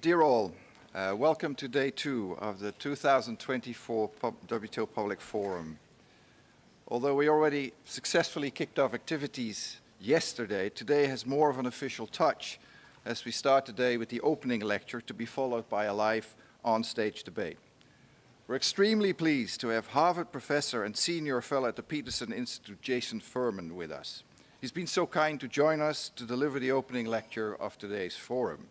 Dear all, welcome to day 2 of the 2024 WTO Public Forum. Although we already successfully kicked off activities yesterday, today has more of an official touch as we start the day with the opening lecture to be followed by a live on-stage debate. We're extremely pleased to have Harvard professor and senior fellow at the Peterson Institute, Jason Furman, with us. He's been so kind to join us to deliver the opening lecture of today's forum.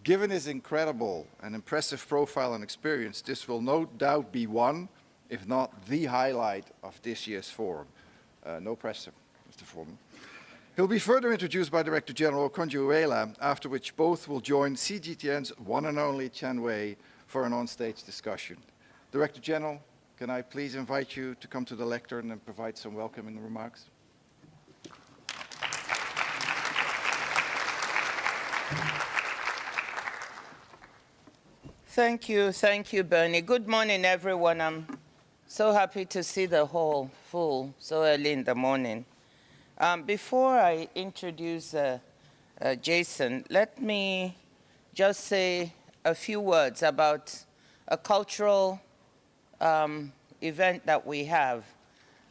Given his incredible and impressive profile and experience, this will no doubt be one, if not the highlight of this year's forum. No pressure, Mr. Furman. He'll be further introduced by Director General Conjuela, after which both will join CGTN's one and only Chen Wei for an on-stage discussion. Director General, can I please invite you to come to the lectern and provide some welcoming remarks? Thank you, Bernie. Good morning, everyone. I'm so happy to see the hall full so early in the morning. Before I introduce Jason, let me just say a few words about a cultural event that we have.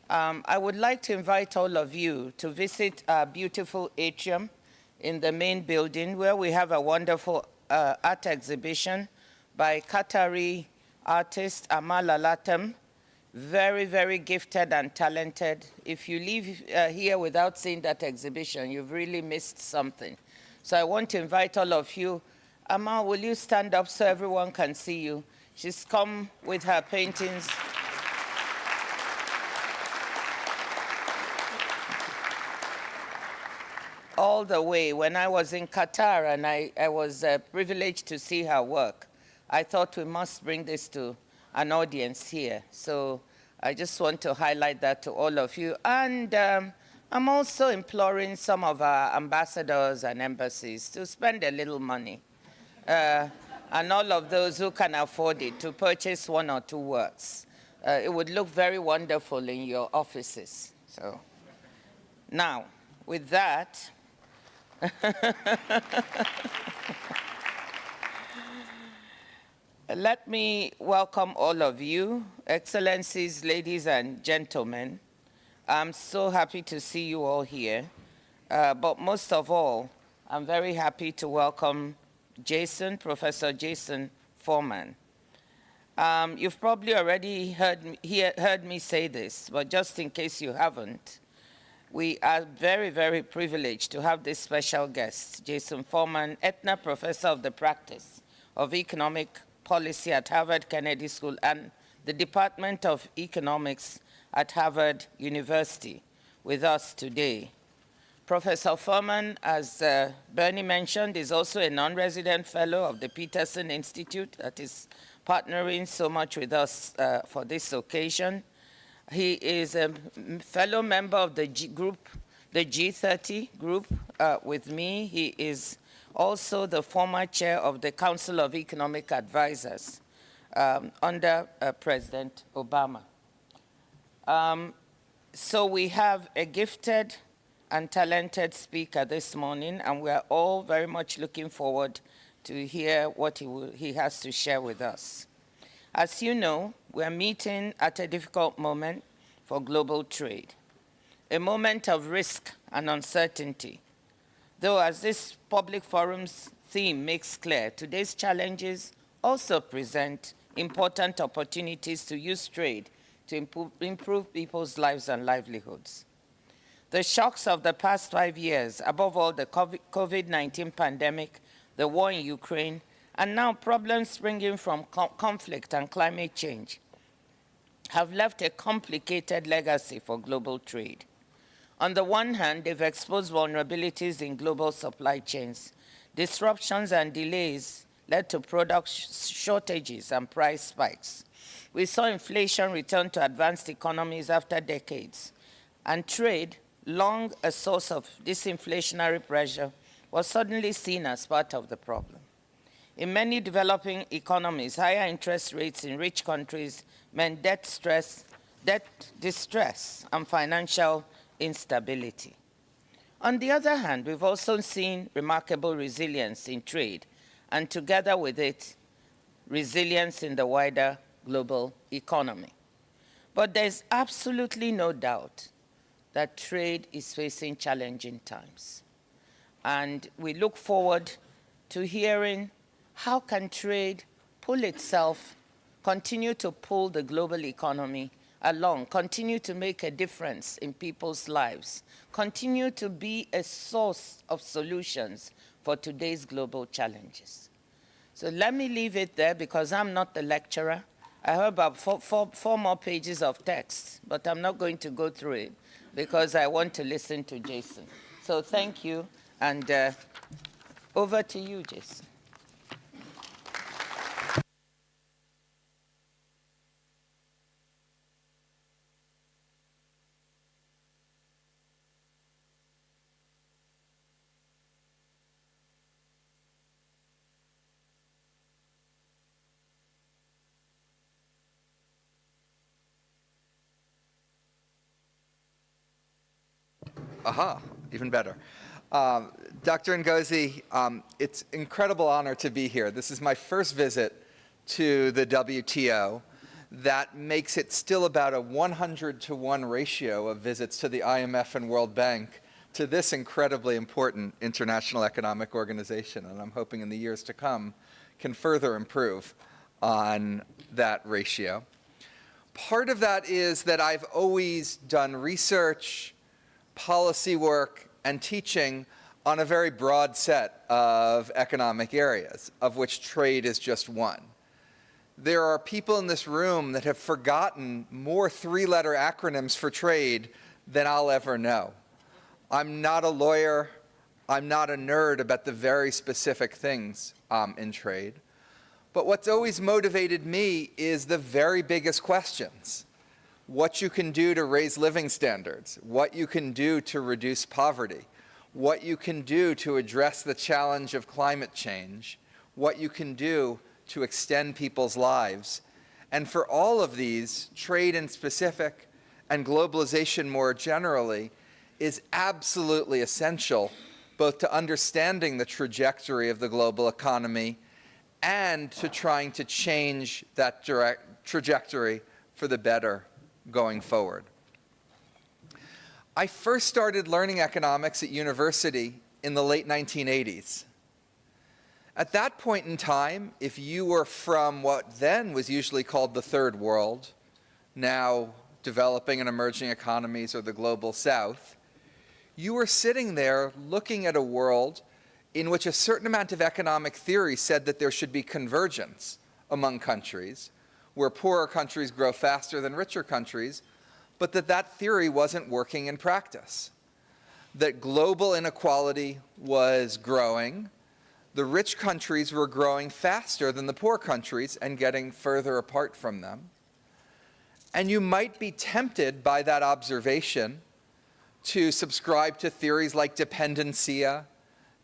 I would like to invite all of you to visit our beautiful atrium in the main building where we have a wonderful art exhibition by Qatari artist Amal Alatem, very, very gifted and talented. If you leave here without seeing that exhibition, you've really missed something. So I want to invite all of you. Amal, will you stand up so everyone can see you? She's come with her paintings. All the way. When I was in Qatar and I was privileged to see her work, I thought we must bring this to an audience here. So I just want to highlight that to all of you. And I'm also imploring some of our ambassadors and embassies to spend a little money. And all of those who can afford it to purchase 1 or 2 works. It would look very wonderful in your offices. So now, with that, let me welcome all of you, Excellencies, ladies and gentlemen. I'm so happy to see you all here. But most of all, I'm very happy to welcome Jason, Professor Jason Furman. You've probably already heard me say this, but just in case you haven't, we are very, very privileged to have this special guest, Jason Furman, Aetna Professor of the Practice of Economic Policy at Harvard Kennedy School and the Department of Economics at Harvard University, with us today. Professor Furman, as Bernie mentioned, is also a non-resident fellow of the Peterson Institute that is partnering so much with us for this occasion. He is a fellow member of the G30 group with me. He is also the former chair of the Council of Economic Advisors under President Obama. So we have a gifted and talented speaker this morning, and we are all very much looking forward to hear what he has to share with us. As you know, we are meeting at a difficult moment for global trade, a moment of risk and uncertainty. Though, as this public forum's theme makes clear, today's challenges also present important opportunities to use trade to improve people's lives and livelihoods. The shocks of the past 5 years, above all the COVID-19 pandemic, the war in Ukraine, and now problems springing from conflict and climate change, have left a complicated legacy for global trade. On the one hand, they've exposed vulnerabilities in global supply chains. Disruptions and delays led to product shortages and price spikes. We saw inflation return to advanced economies after decades, and trade, long a source of disinflationary pressure, was suddenly seen as part of the problem. In many developing economies, higher interest rates in rich countries meant debt distress, and financial instability. On the other hand, we've also seen remarkable resilience in trade and together with it, resilience in the wider global economy. But there's absolutely no doubt that trade is facing challenging times. And we look forward to hearing how can trade pull itself, continue to pull the global economy along, continue to make a difference in people's lives, continue to be a source of solutions for today's global challenges. So let me leave it there because I'm not the lecturer. I have about four more pages of text, but I'm not going to go through it because I want to listen to Jason. So thank you, and over to you, Jason. Aha, even better. Dr. Ngozi, it's an incredible honor to be here. This is my first visit to the WTO. That makes it still about a 100-to-1 ratio of visits to the IMF and World Bank to this incredibly important international economic organization. And I'm hoping in the years to come can further improve on that ratio. Part of that is that I've always done research, policy work, and teaching on a very broad set of economic areas, of which trade is just one. There are people in this room that have forgotten more three-letter acronyms for trade than I'll ever know. I'm not a lawyer. I'm not a nerd about the very specific things in trade. But what's always motivated me is the very biggest questions. What you can do to raise living standards, what you can do to reduce poverty, what you can do to address the challenge of climate change, what you can do to extend people's lives. And for all of these, trade in specific and globalization more generally is absolutely essential, both to understanding the trajectory of the global economy and to trying to change that trajectory for the better going forward. I first started learning economics at university in the late 1980s. At that point in time, if you were from what then was usually called the Third World, now developing and emerging economies or the Global South, you were sitting there looking at a world in which a certain amount of economic theory said that there should be convergence among countries, where poorer countries grow faster than richer countries, but that theory wasn't working in practice. That global inequality was growing, the rich countries were growing faster than the poor countries and getting further apart from them. And you might be tempted by that observation to subscribe to theories like dependencia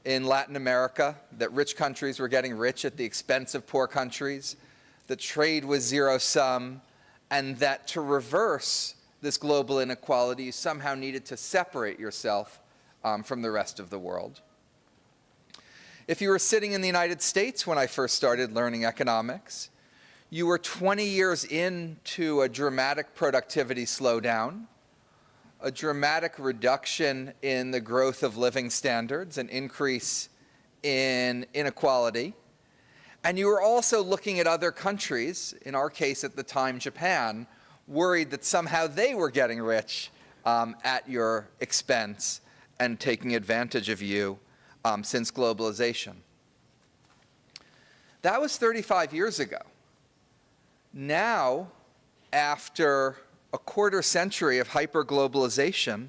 in Latin America, that rich countries were getting rich at the expense of poor countries, that trade was zero-sum, and that to reverse this global inequality, you somehow needed to separate yourself from the rest of the world. If you were sitting in the United States when I first started learning economics, you were 20 years into a dramatic productivity slowdown, a dramatic reduction in the growth of living standards, an increase in inequality. And you were also looking at other countries, in our case at the time Japan, worried that somehow they were getting rich at your expense and taking advantage of you since globalization. That was 35 years ago. Now, after a quarter century of hyperglobalization,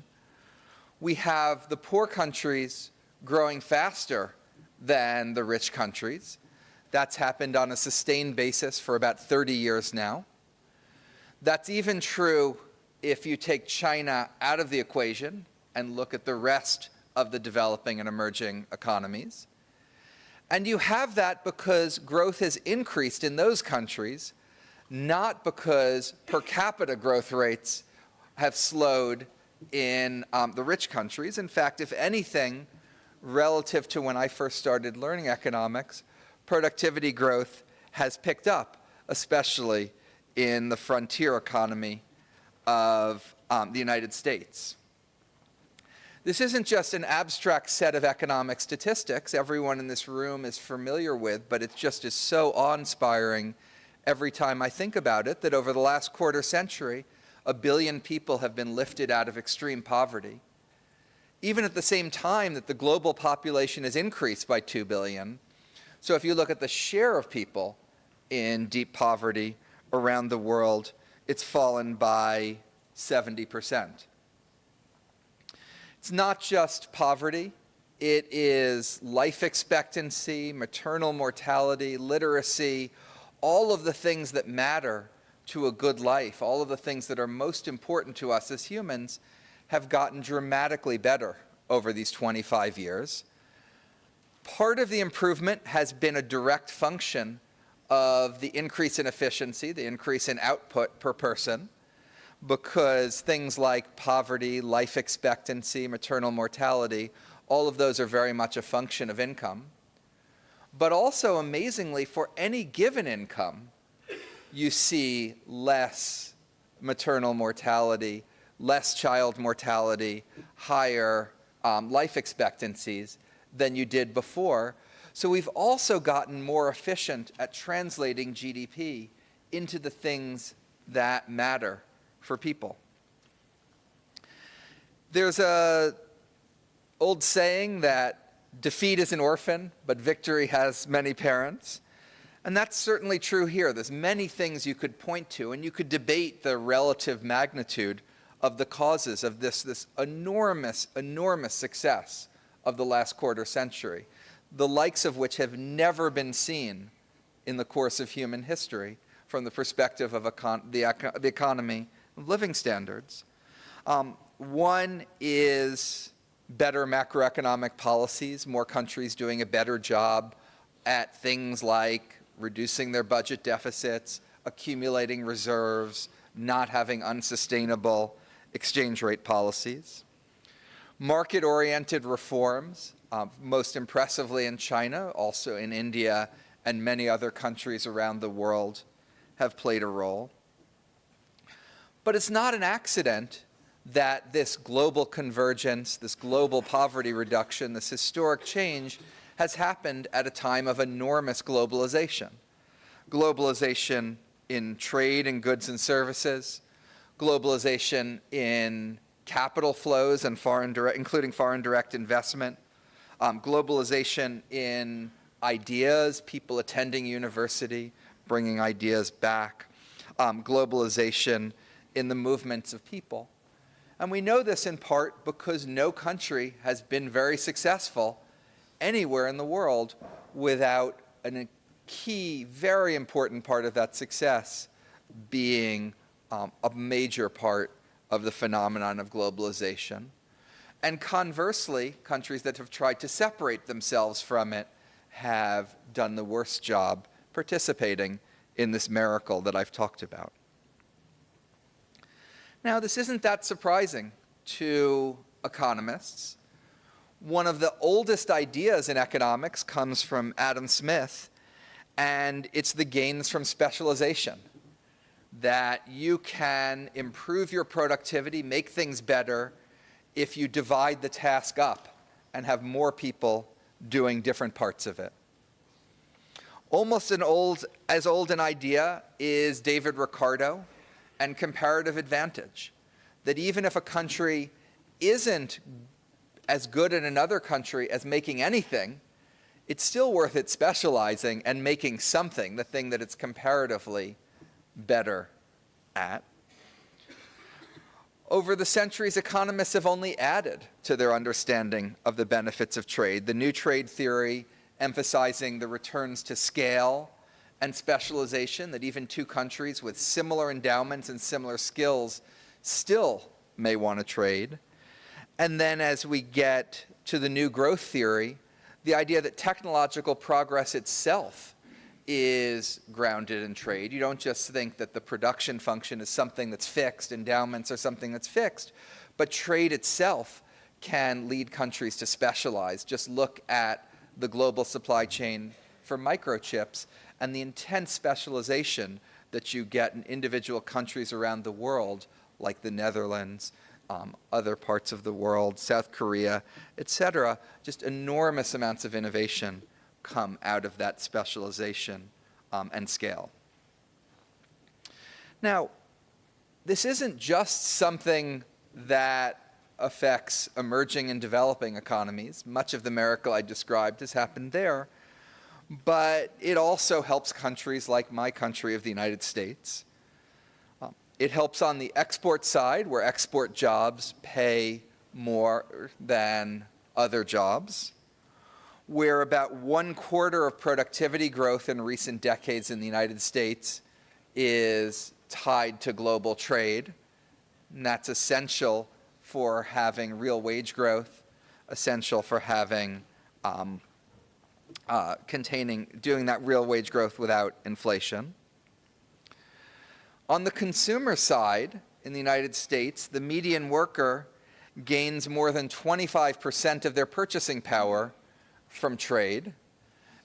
we have the poor countries growing faster than the rich countries. That's happened on a sustained basis for about 30 years now. That's even true if you take China out of the equation and look at the rest of the developing and emerging economies. And you have that because growth has increased in those countries, not because per capita growth rates have slowed in the rich countries. In fact, if anything, relative to when I first started learning economics, productivity growth has picked up, especially in the frontier economy of the United States. This isn't just an abstract set of economic statistics everyone in this room is familiar with, but it just is so awe-inspiring every time I think about it, that over the last quarter century, 1 billion people have been lifted out of extreme poverty. Even at the same time that the global population has increased by 2 billion. So if you look at the share of people in deep poverty around the world, it's fallen by 70%. It's not just poverty, it is life expectancy, maternal mortality, literacy, all of the things that matter to a good life, all of the things that are most important to us as humans have gotten dramatically better over these 25 years. Part of the improvement has been a direct function of the increase in efficiency, the increase in output per person, because things like poverty, life expectancy, maternal mortality, all of those are very much a function of income. But also, amazingly, for any given income, you see less maternal mortality, less child mortality, higher life expectancies than you did before. So we've also gotten more efficient at translating GDP into the things that matter for people. There's an old saying that defeat is an orphan, but victory has many parents. And that's certainly true here. There's many things you could point to, and you could debate the relative magnitude of the causes of this enormous, enormous success of the last quarter century, the likes of which have never been seen in the course of human history from the perspective of the economy of living standards. One is better macroeconomic policies, more countries doing a better job at things like reducing their budget deficits, accumulating reserves, not having unsustainable exchange rate policies. Market-oriented reforms, most impressively in China, also in India and many other countries around the world, have played a role. But it's not an accident that this global convergence, this global poverty reduction, this historic change has happened at a time of enormous globalization. Globalization in trade and goods and services, globalization in capital flows and including foreign direct investment, globalization in ideas, people attending university, bringing ideas back, globalization in the movements of people. And we know this in part because no country has been very successful anywhere in the world without a key, very important part of that success being a major part of the phenomenon of globalization. And conversely, countries that have tried to separate themselves from it have done the worst job participating in this miracle that I've talked about. Now, this isn't that surprising to economists. One of the oldest ideas in economics comes from Adam Smith, and it's the gains from specialization. That you can improve your productivity, make things better, if you divide the task up and have more people doing different parts of it. Almost as old an idea is David Ricardo and comparative advantage. That even if a country isn't as good in another country as making anything, it's still worth it specializing and making something, the thing that it's comparatively better at. Over the centuries, economists have only added to their understanding of the benefits of trade. The new trade theory emphasizing the returns to scale and specialization, that even two countries with similar endowments and similar skills still may want to trade. And then as we get to the new growth theory, the idea that technological progress itself is grounded in trade. You don't just think that the production function is something that's fixed, endowments are something that's fixed, but trade itself can lead countries to specialize. Just look at the global supply chain for microchips and the intense specialization that you get in individual countries around the world, like the Netherlands, other parts of the world, South Korea, etc. Just enormous amounts of innovation come out of that specialization and scale. Now, this isn't just something that affects emerging and developing economies. Much of the miracle I described has happened there, but it also helps countries like my country of the United States. It helps on the export side, where export jobs pay more than other jobs, where about 1/4 of productivity growth in recent decades in the United States is tied to global trade, and that's essential for having real wage growth, essential for having doing that real wage growth without inflation. On the consumer side, in the United States, the median worker gains more than 25% of their purchasing power from trade.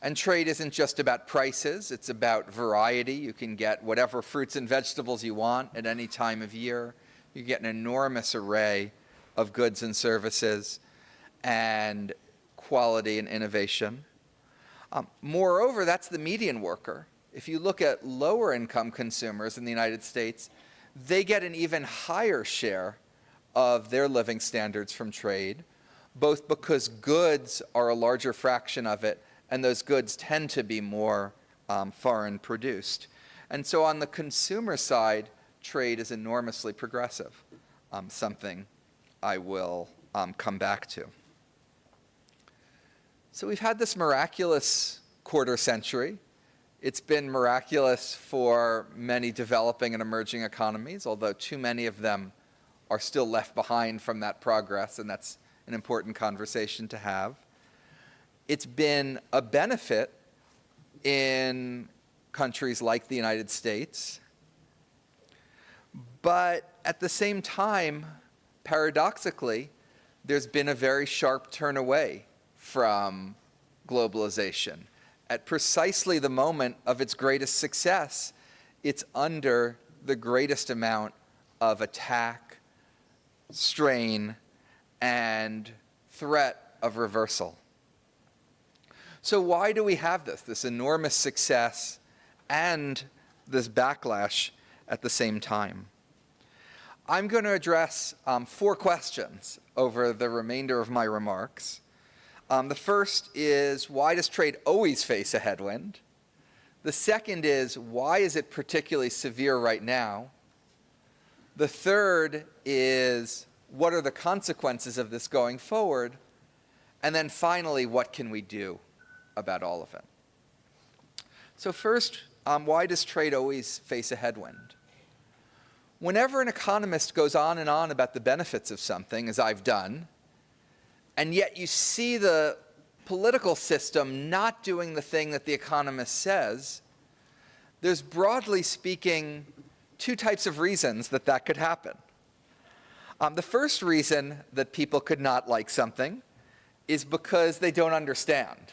And trade isn't just about prices, it's about variety. You can get whatever fruits and vegetables you want at any time of year. You get an enormous array of goods and services and quality and innovation. Moreover, that's the median worker. If you look at lower income consumers in the United States, they get an even higher share of their living standards from trade, both because goods are a larger fraction of it, and those goods tend to be more foreign produced. And so on the consumer side, trade is enormously progressive, something I will come back to. So we've had this miraculous quarter century. It's been miraculous for many developing and emerging economies, although too many of them are still left behind from that progress, and that's an important conversation to have. It's been a benefit in countries like the United States, but at the same time, paradoxically, there's been a very sharp turn away from globalization. At precisely the moment of its greatest success, it's under the greatest amount of attack, strain, and threat of reversal. So why do we have this enormous success and this backlash at the same time? I'm going to address 4 questions over the remainder of my remarks. The first is, why does trade always face a headwind? The second is, why is it particularly severe right now? The third is, what are the consequences of this going forward? And then finally, what can we do about all of it? So first, why does trade always face a headwind? Whenever an economist goes on and on about the benefits of something, as I've done, and yet you see the political system not doing the thing that the economist says, there's, broadly speaking, 2 types of reasons that that could happen. The first reason that people could not like something is because they don't understand.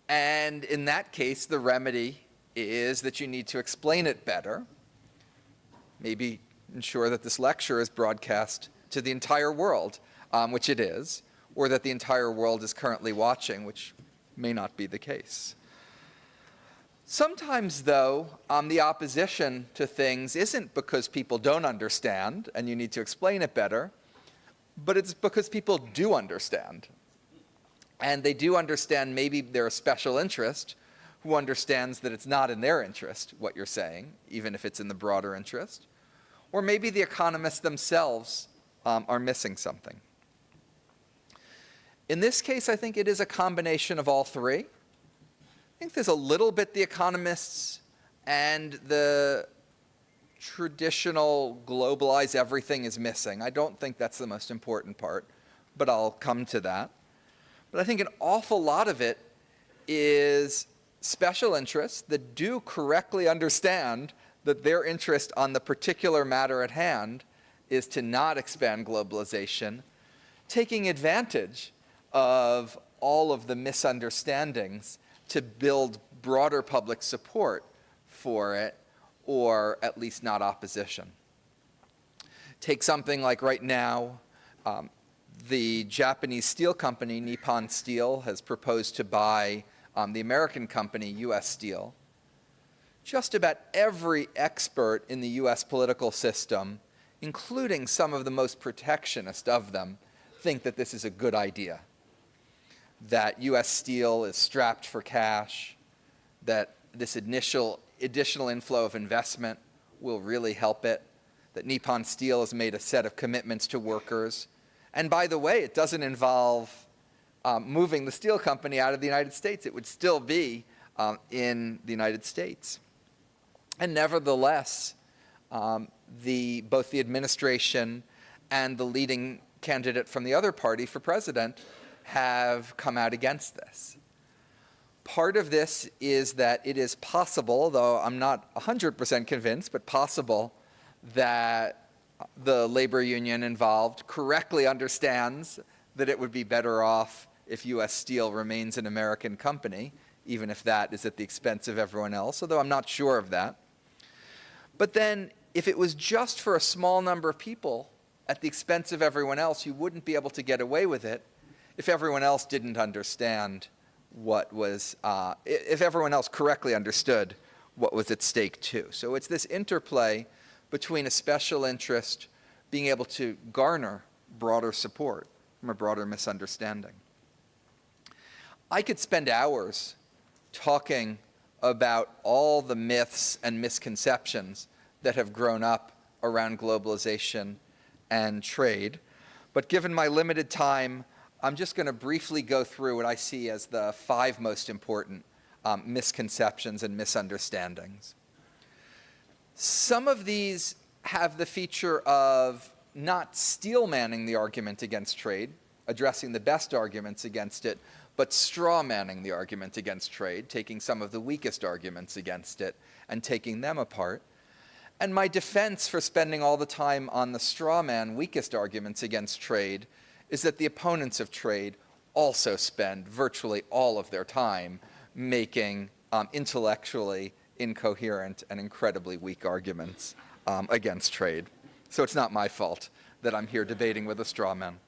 And in that case, the remedy is that you need to explain it better. Maybe ensure that this lecture is broadcast to the entire world, which it is, or that the entire world is currently watching, which may not be the case. Sometimes, though, the opposition to things isn't because people don't understand and you need to explain it better, but it's because people do understand. And they do understand maybe they're a special interest who understands that it's not in their interest, what you're saying, even if it's in the broader interest. Or maybe the economists themselves are missing something. In this case, I think it is a combination of all 3. I think there's a little bit the economists and the traditional globalize everything is missing. I don't think that's the most important part, but I'll come to that. But I think an awful lot of it is special interests that do correctly understand that their interest on the particular matter at hand is to not expand globalization, taking advantage of all of the misunderstandings to build broader public support for it, or at least not opposition. Take something like right now, the Japanese steel company, Nippon Steel, has proposed to buy the American company, U.S. Steel. Just about every expert in the U.S. political system, including some of the most protectionist of them, think that this is a good idea. That U.S. Steel is strapped for cash, that this additional inflow of investment will really help it, that Nippon Steel has made a set of commitments to workers. And by the way, it doesn't involve moving the steel company out of the United States. It would still be in the United States. And nevertheless, both the administration and the leading candidate from the other party for president have come out against this. Part of this is that it is possible, though I'm not 100% convinced, but possible that the labor union involved correctly understands that it would be better off if U.S. Steel remains an American company, even if that is at the expense of everyone else, although I'm not sure of that. But then, if it was just for a small number of people at the expense of everyone else, you wouldn't be able to get away with it if everyone else didn't understand what was, if everyone else correctly understood what was at stake too. So it's this interplay between a special interest being able to garner broader support from a broader misunderstanding. I could spend hours talking about all the myths and misconceptions that have grown up around globalization and trade, but given my limited time, I'm just going to briefly go through what I see as the 5 most important misconceptions and misunderstandings. Some of these have the feature of not steel-manning the argument against trade, addressing the best arguments against it, but straw-manning the argument against trade, taking some of the weakest arguments against it and taking them apart. And my defense for spending all the time on the straw-man weakest arguments against trade is that the opponents of trade also spend virtually all of their time making intellectually incoherent and incredibly weak arguments against trade. So it's not my fault that I'm here debating with a straw man.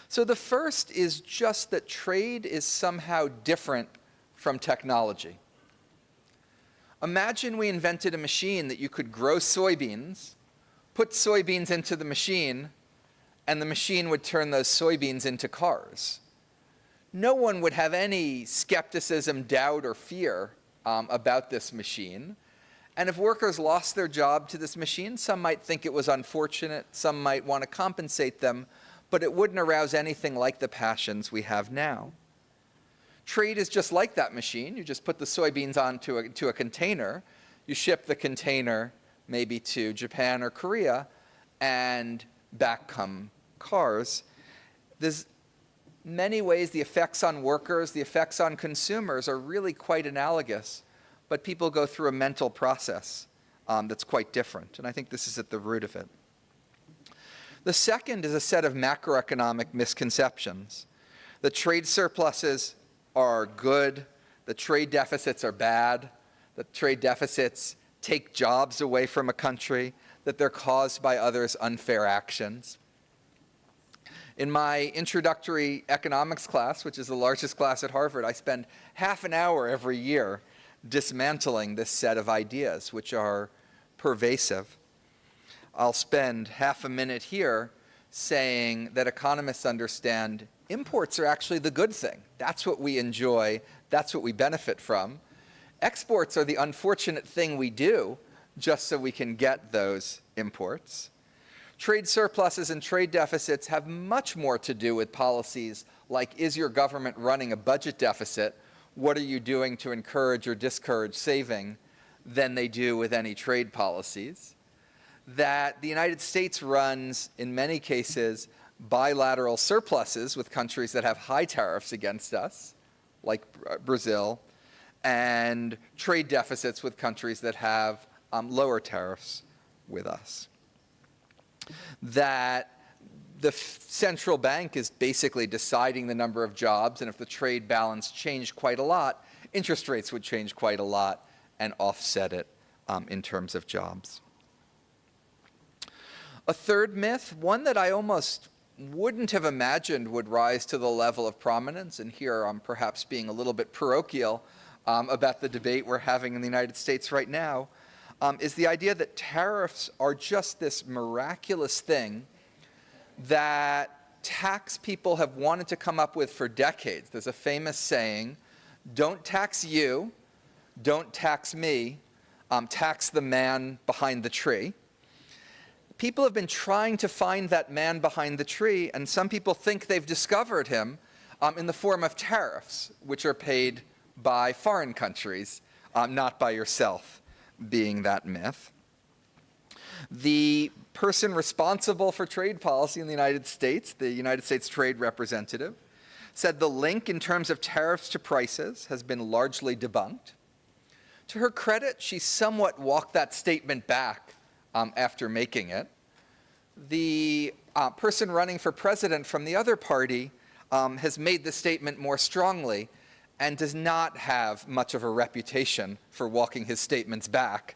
So the first is just that trade is somehow different from technology. Imagine we invented a machine that you could grow soybeans, put soybeans into the machine, and the machine would turn those soybeans into cars. No one would have any skepticism, doubt, or fear about this machine. And if workers lost their job to this machine, some might think it was unfortunate, some might want to compensate them, but it wouldn't arouse anything like the passions we have now. Trade is just like that machine. You just put the soybeans onto a container, you ship the container maybe to Japan or Korea, and back come cars. There's many ways the effects on workers, the effects on consumers are really quite analogous, but people go through a mental process that's quite different, and I think this is at the root of it. The second is a set of macroeconomic misconceptions. The trade surpluses are good, the trade deficits are bad, the trade deficits take jobs away from a country, that they're caused by others' unfair actions. In my introductory economics class, which is the largest class at Harvard, I spend half an hour every year dismantling this set of ideas, which are pervasive. I'll spend half a minute here saying that economists understand imports are actually the good thing. That's what we enjoy. That's what we benefit from. Exports are the unfortunate thing we do just so we can get those imports. Trade surpluses and trade deficits have much more to do with policies like, is your government running a budget deficit? What are you doing to encourage or discourage saving than they do with any trade policies. That the United States runs, in many cases, bilateral surpluses with countries that have high tariffs against us, like Brazil, and trade deficits with countries that have lower tariffs with us. That the central bank is basically deciding the number of jobs, and if the trade balance changed quite a lot, interest rates would change quite a lot and offset it in terms of jobs. A third myth, one that I almost wouldn't have imagined would rise to the level of prominence, and here I'm perhaps being a little bit parochial about the debate we're having in the United States right now, is the idea that tariffs are just this miraculous thing that tax people have wanted to come up with for decades. There's a famous saying, don't tax you, don't tax me, tax the man behind the tree. People have been trying to find that man behind the tree, and some people think they've discovered him in the form of tariffs, which are paid by foreign countries, not by yourself, being that myth. The person responsible for trade policy in the United States Trade Representative, said the link in terms of tariffs to prices has been largely debunked. To her credit, she somewhat walked that statement back after making it. The person running for president from the other party has made the statement more strongly and does not have much of a reputation for walking his statements back.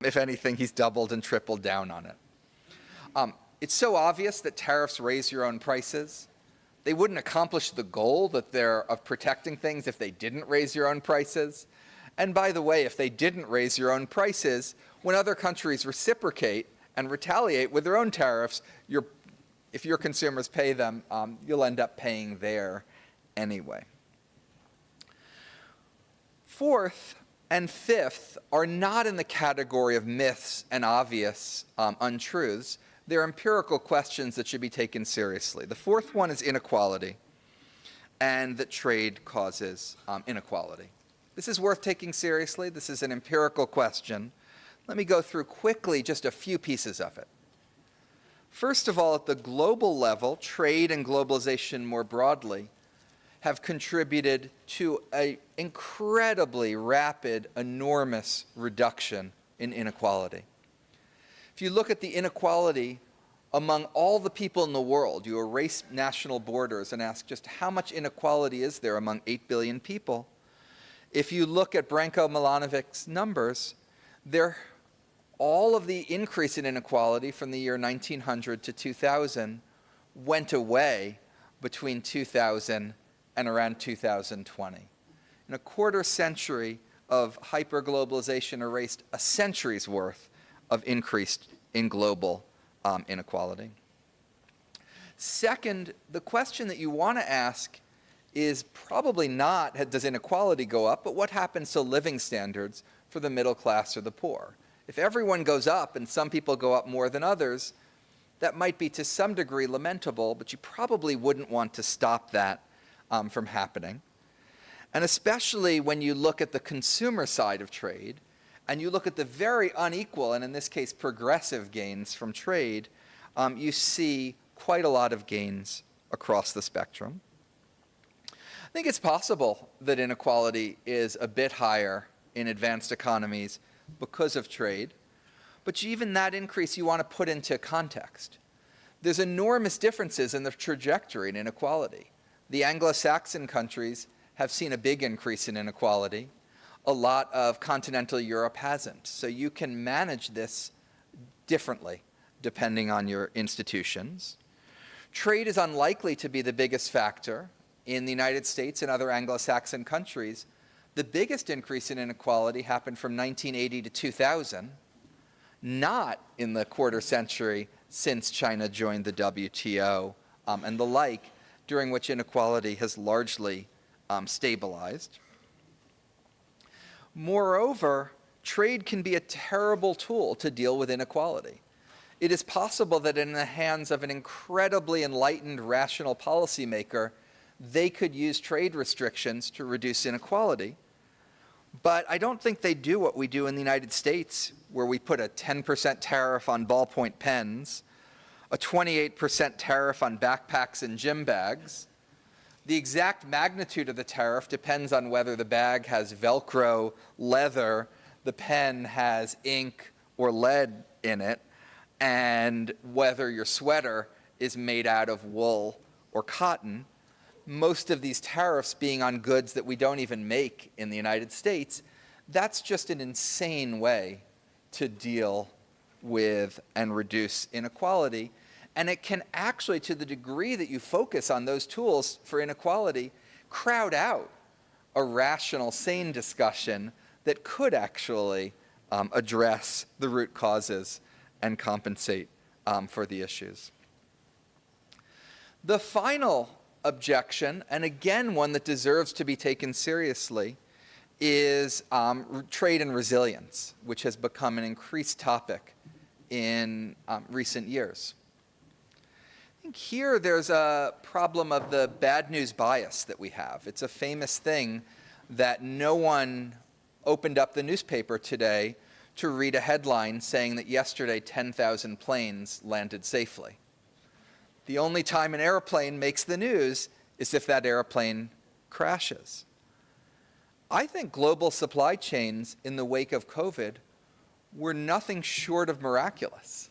If anything, he's doubled and tripled down on it. It's so obvious that tariffs raise your own prices. They wouldn't accomplish the goal that they're of protecting things if they didn't raise your own prices. And by the way, if they didn't raise your own prices, when other countries reciprocate and retaliate with their own tariffs, if your consumers pay them, you'll end up paying there anyway. Fourth and fifth are not in the category of myths and obvious untruths. They're empirical questions that should be taken seriously. The fourth one is inequality, and that trade causes inequality. This is worth taking seriously. This is an empirical question. Let me go through quickly just a few pieces of it. First of all, at the global level, trade and globalization more broadly have contributed to an incredibly rapid, enormous reduction in inequality. If you look at the inequality among all the people in the world, you erase national borders and ask just how much inequality is there among 8 billion people. If you look at Branko Milanovic's numbers, all of the increase in inequality from the year 1900 to 2000 went away between 2000 and around 2020. In a quarter century of hyperglobalization erased a century's worth of increase in global inequality. Second, the question that you want to ask is probably not, does inequality go up, but what happens to living standards for the middle class or the poor? If everyone goes up and some people go up more than others, that might be to some degree lamentable, but you probably wouldn't want to stop that from happening. And especially when you look at the consumer side of trade, and you look at the very unequal, and in this case progressive gains from trade, you see quite a lot of gains across the spectrum. I think it's possible that inequality is a bit higher in advanced economies because of trade, but even that increase you want to put into context. There's enormous differences in the trajectory in inequality. The Anglo-Saxon countries have seen a big increase in inequality. A lot of continental Europe hasn't. So you can manage this differently depending on your institutions. Trade is unlikely to be the biggest factor in the United States and other Anglo-Saxon countries. The biggest increase in inequality happened from 1980 to 2000, not in the quarter century since China joined the WTO and the like, during which inequality has largely stabilized. Moreover, trade can be a terrible tool to deal with inequality. It is possible that in the hands of an incredibly enlightened, rational policymaker, they could use trade restrictions to reduce inequality. But I don't think they do what we do in the United States, where we put a 10% tariff on ballpoint pens, a 28% tariff on backpacks and gym bags. The exact magnitude of the tariff depends on whether the bag has Velcro, leather, the pen has ink or lead in it, and whether your sweater is made out of wool or cotton, most of these tariffs being on goods that we don't even make in the United States, that's just an insane way to deal with and reduce inequality. And it can actually, to the degree that you focus on those tools for inequality, crowd out a rational, sane discussion that could actually address the root causes and compensate for the issues. The final objection, and again one that deserves to be taken seriously, is trade and resilience, which has become an increased topic in recent years. I think here there's a problem of the bad news bias that we have. It's a famous thing that no one opened up the newspaper today to read a headline saying that yesterday 10,000 planes landed safely. The only time an airplane makes the news is if that airplane crashes. I think global supply chains in the wake of COVID were nothing short of miraculous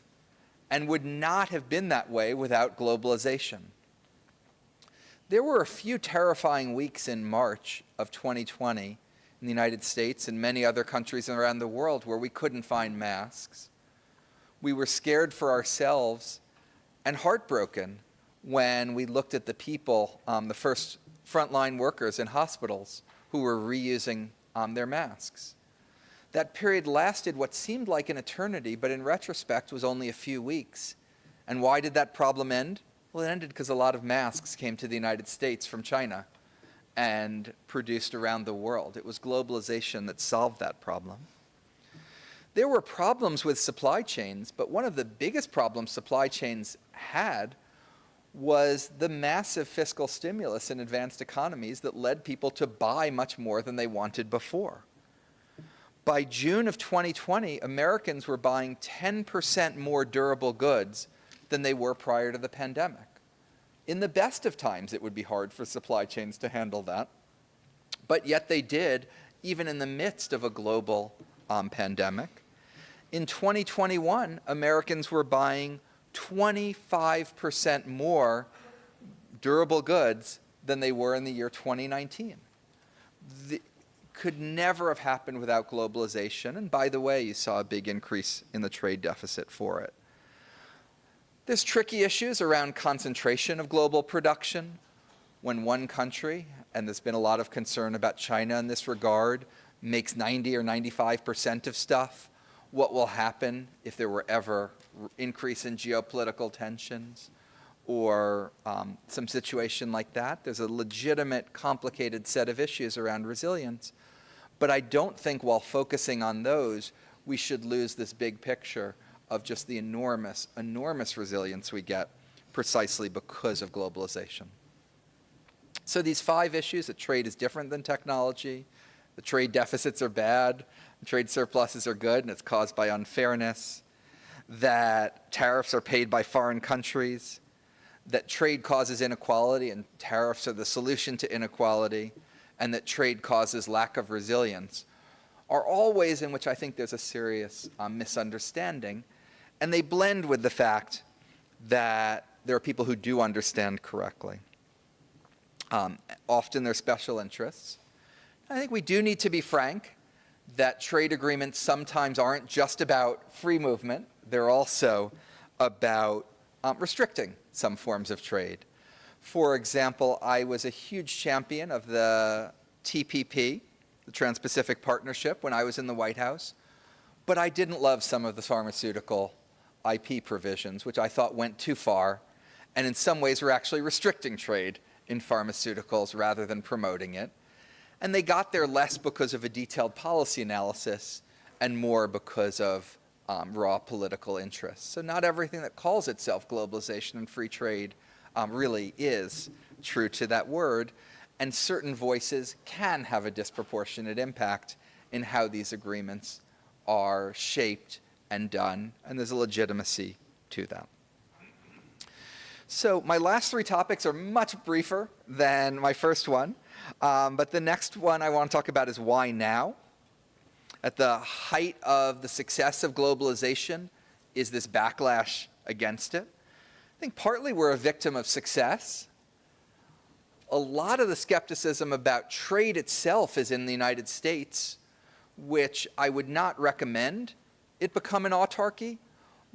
and would not have been that way without globalization. There were a few terrifying weeks in March of 2020 in the United States and many other countries around the world where we couldn't find masks. We were scared for ourselves and heartbroken when we looked at the people, the first frontline workers in hospitals who were reusing their masks. That period lasted what seemed like an eternity, but in retrospect was only a few weeks. And why did that problem end? Well, it ended because a lot of masks came to the United States from China and produced around the world. It was globalization that solved that problem. There were problems with supply chains, but one of the biggest problems supply chains had was the massive fiscal stimulus in advanced economies that led people to buy much more than they wanted before. By June of 2020, Americans were buying 10% more durable goods than they were prior to the pandemic. In the best of times, it would be hard for supply chains to handle that, but yet they did, even in the midst of a global pandemic. In 2021, Americans were buying 25% more durable goods than they were in the year 2019. Could never have happened without globalization. And by the way, you saw a big increase in the trade deficit for it. There's tricky issues around concentration of global production. When one country, and there's been a lot of concern about China in this regard, makes 90 or 95% of stuff, what will happen if there were ever increase in geopolitical tensions or some situation like that? There's a legitimate, complicated set of issues around resilience. But I don't think while focusing on those, we should lose this big picture of just the enormous, enormous resilience we get precisely because of globalization. So these 5 issues, that trade is different than technology, the trade deficits are bad, the trade surpluses are good, and it's caused by unfairness, that tariffs are paid by foreign countries, that trade causes inequality and tariffs are the solution to inequality, and that trade causes lack of resilience, are all ways in which I think there's a serious misunderstanding. And they blend with the fact that there are people who do understand correctly. Often they're special interests. I think we do need to be frank that trade agreements sometimes aren't just about free movement. They're also about restricting some forms of trade. For example, I was a huge champion of the TPP, the Trans-Pacific Partnership, when I was in the White House, but I didn't love some of the pharmaceutical IP provisions, which I thought went too far, and in some ways were actually restricting trade in pharmaceuticals rather than promoting it. And they got there less because of a detailed policy analysis and more because of raw political interests. So not everything that calls itself globalization and free trade really is true to that word, and certain voices can have a disproportionate impact in how these agreements are shaped and done, and there's a legitimacy to them. So my last 3 topics are much briefer than my first one, but the next one I want to talk about is why now. At the height of the success of globalization is this backlash against it. I think partly we're a victim of success. A lot of the skepticism about trade itself is in the United States, which I would not recommend it become an autarky,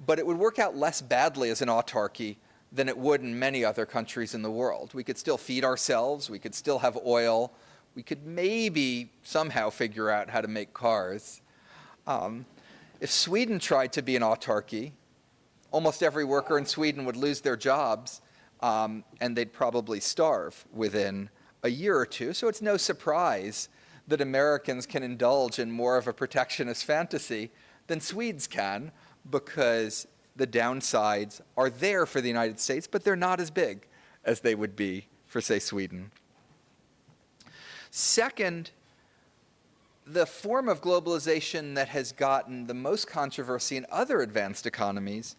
but it would work out less badly as an autarky than it would in many other countries in the world. We could still feed ourselves, we could still have oil, we could maybe somehow figure out how to make cars. If Sweden tried to be an autarky, almost every worker in Sweden would lose their jobs, and they'd probably starve within a year or two. So it's no surprise that Americans can indulge in more of a protectionist fantasy than Swedes can, because the downsides are there for the United States, but they're not as big as they would be for, say, Sweden. Second, the form of globalization that has gotten the most controversy in other advanced economies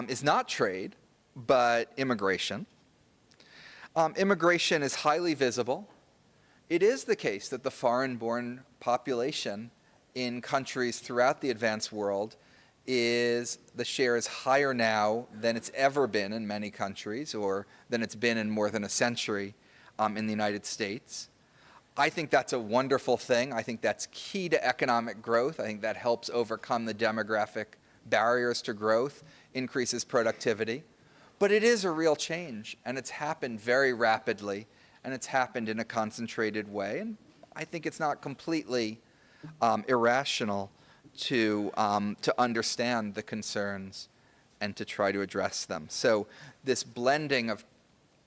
is not trade, but immigration. Immigration is highly visible. It is the case that the foreign-born population in countries throughout the advanced world the share is higher now than it's ever been in many countries, or than it's been in more than a century in the United States. I think that's a wonderful thing. I think that's key to economic growth. I think that helps overcome the demographic barriers to growth, increases productivity. But it is a real change, and it's happened very rapidly, and it's happened in a concentrated way. And I think it's not completely irrational to understand the concerns and to try to address them. So this blending of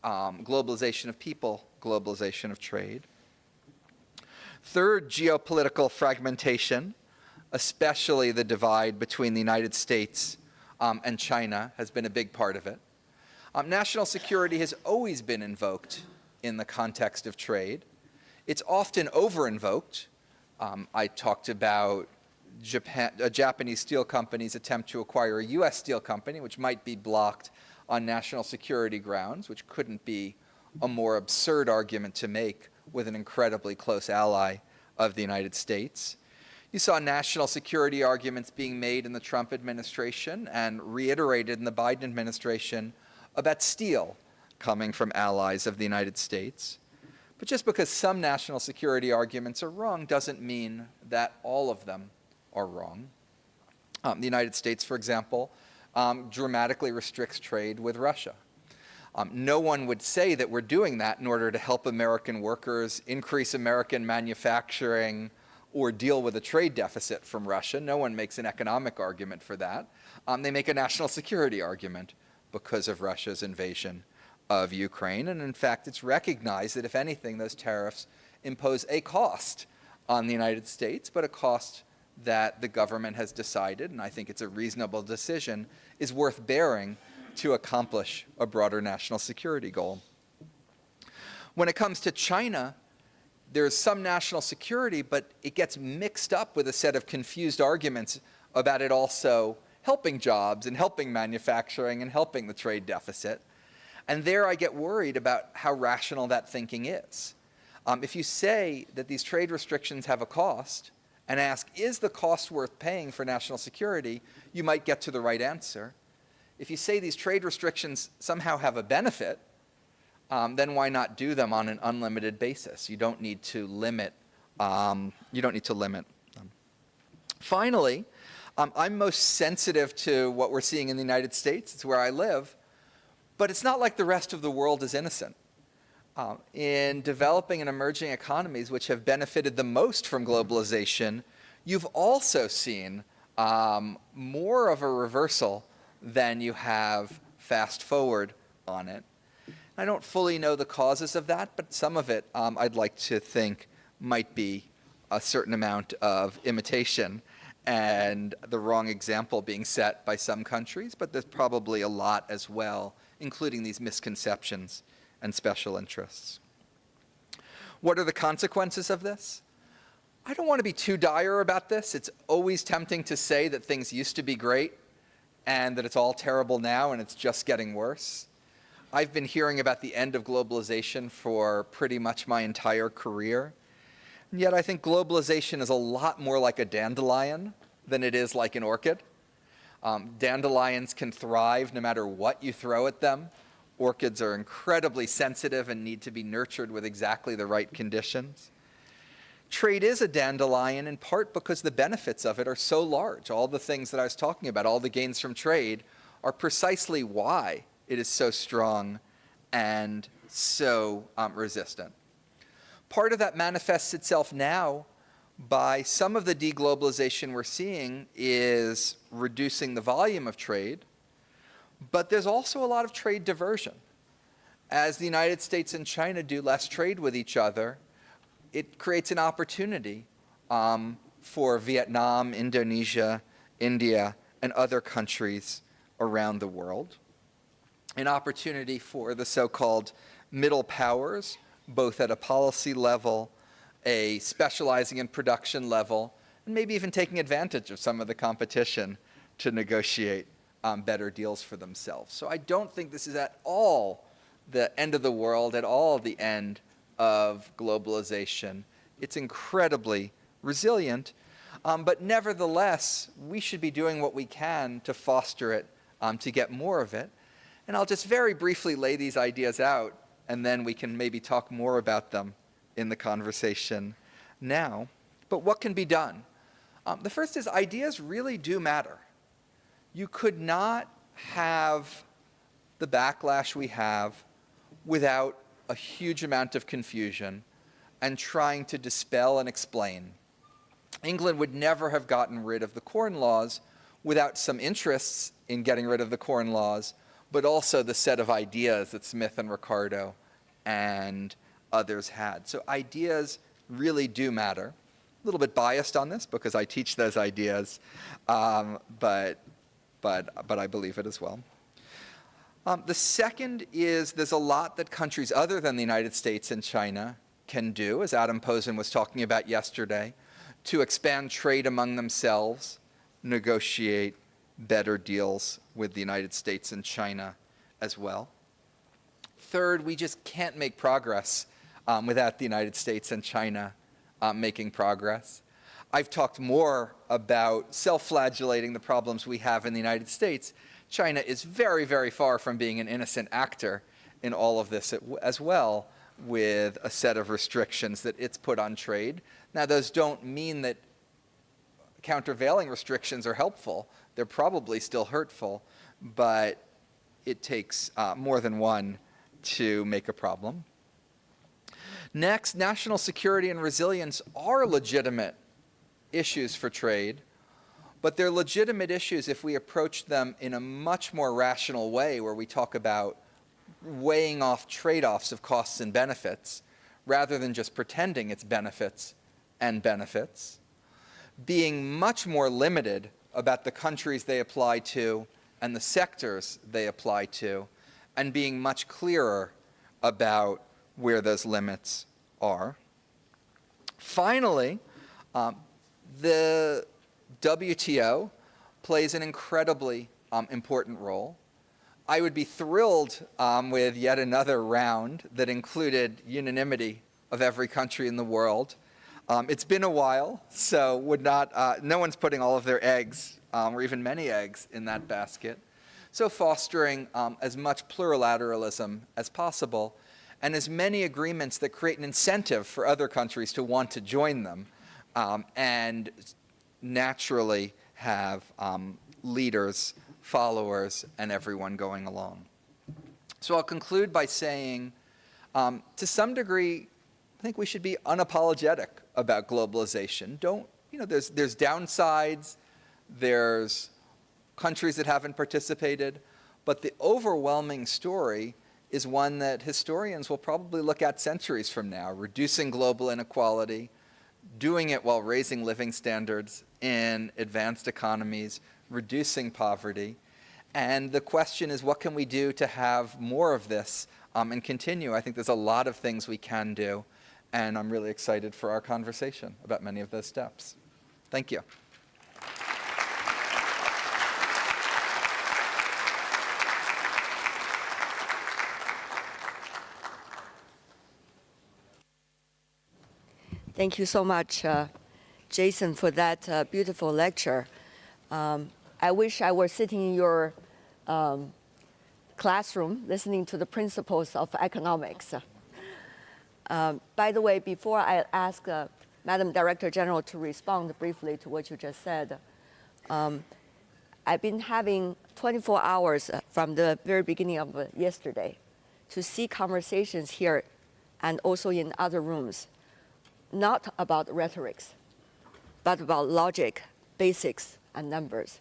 globalization of people, globalization of trade. Third, geopolitical fragmentation, especially the divide between the United States and China, has been a big part of it. National security has always been invoked in the context of trade. It's often over-invoked. I talked about Japanese steel companies' attempt to acquire a U.S. steel company, which might be blocked on national security grounds, which couldn't be a more absurd argument to make with an incredibly close ally of the United States. You saw national security arguments being made in the Trump administration and reiterated in the Biden administration about steel coming from allies of the United States. But just because some national security arguments are wrong doesn't mean that all of them are wrong. The United States, for example, dramatically restricts trade with Russia. No one would say that we're doing that in order to help American workers, increase American manufacturing, or deal with a trade deficit from Russia. No one makes an economic argument for that. They make a national security argument because of Russia's invasion of Ukraine. And in fact, it's recognized that if anything, those tariffs impose a cost on the United States, but a cost that the government has decided, and I think it's a reasonable decision, is worth bearing to accomplish a broader national security goal. When it comes to China, there's some national security, but it gets mixed up with a set of confused arguments about it also helping jobs and helping manufacturing and helping the trade deficit. And there I get worried about how rational that thinking is. If you say that these trade restrictions have a cost and ask, is the cost worth paying for national security, you might get to the right answer. If you say these trade restrictions somehow have a benefit, then why not do them on an unlimited basis? You don't need to limit. Finally, I'm most sensitive to what we're seeing in the United States. It's where I live. But it's not like the rest of the world is innocent. In developing and emerging economies which have benefited the most from globalization, you've also seen more of a reversal than you have fast forward on it. I don't fully know the causes of that, but some of it I'd like to think might be a certain amount of imitation and the wrong example being set by some countries, but there's probably a lot as well, including these misconceptions and special interests. What are the consequences of this? I don't want to be too dire about this. It's always tempting to say that things used to be great and that it's all terrible now and it's just getting worse. I've been hearing about the end of globalization for pretty much my entire career. And yet I think globalization is a lot more like a dandelion than it is like an orchid. Dandelions can thrive no matter what you throw at them. Orchids are incredibly sensitive and need to be nurtured with exactly the right conditions. Trade is a dandelion in part because the benefits of it are so large. All the things that I was talking about, all the gains from trade, are precisely why it is so strong and so resistant. Part of that manifests itself now by some of the deglobalization we're seeing is reducing the volume of trade, but there's also a lot of trade diversion. As the United States and China do less trade with each other, it creates an opportunity for Vietnam, Indonesia, India, and other countries around the world. An opportunity for the so-called middle powers, both at a policy level, a specializing in production level, and maybe even taking advantage of some of the competition to negotiate better deals for themselves. So I don't think this is at all the end of the world, at all the end of globalization. It's incredibly resilient, but nevertheless, we should be doing what we can to foster it, to get more of it. And I'll just very briefly lay these ideas out, and then we can maybe talk more about them in the conversation now. But what can be done? The first is ideas really do matter. You could not have the backlash we have without a huge amount of confusion and trying to dispel and explain. England would never have gotten rid of the Corn Laws without some interests in getting rid of the Corn Laws, but also the set of ideas that Smith and Ricardo and others had. So ideas really do matter. A little bit biased on this because I teach those ideas, but I believe it as well. The second is there's a lot that countries other than the United States and China can do, as Adam Posen was talking about yesterday, to expand trade among themselves, negotiate better deals with the United States and China as well. Third, we just can't make progress without the United States and China making progress. I've talked more about self-flagellating the problems we have in the United States. China is very, very far from being an innocent actor in all of this as well, with a set of restrictions that it's put on trade. Now, those don't mean that countervailing restrictions are helpful. They're probably still hurtful, but it takes more than one to make a problem. Next, national security and resilience are legitimate issues for trade, but they're legitimate issues if we approach them in a much more rational way, where we talk about weighing off trade-offs of costs and benefits, rather than just pretending it's benefits and benefits, being much more limited about the countries they apply to and the sectors they apply to, and being much clearer about where those limits are. Finally, the WTO plays an incredibly important role. I would be thrilled with yet another round that included unanimity of every country in the world. It's been a while, so no one's putting all of their eggs, or even many eggs, in that basket. So fostering as much plurilateralism as possible, and as many agreements that create an incentive for other countries to want to join them, and naturally have leaders, followers, and everyone going along. So I'll conclude by saying, to some degree, I think we should be unapologetic about globalization. There's downsides, there's countries that haven't participated, but the overwhelming story is one that historians will probably look at centuries from now, reducing global inequality, doing it while raising living standards in advanced economies, reducing poverty. And the question is, what can we do to have more of this and continue? I think there's a lot of things we can do, and I'm really excited for our conversation about many of those steps. Thank you. Thank you so much, Jason, for that beautiful lecture. I wish I were sitting in your classroom listening to the principles of economics. By the way, before I ask Madam Director General to respond briefly to what you just said, I've been having 24 hours from the very beginning of yesterday to see conversations here and also in other rooms, not about rhetorics, but about logic, basics, and numbers.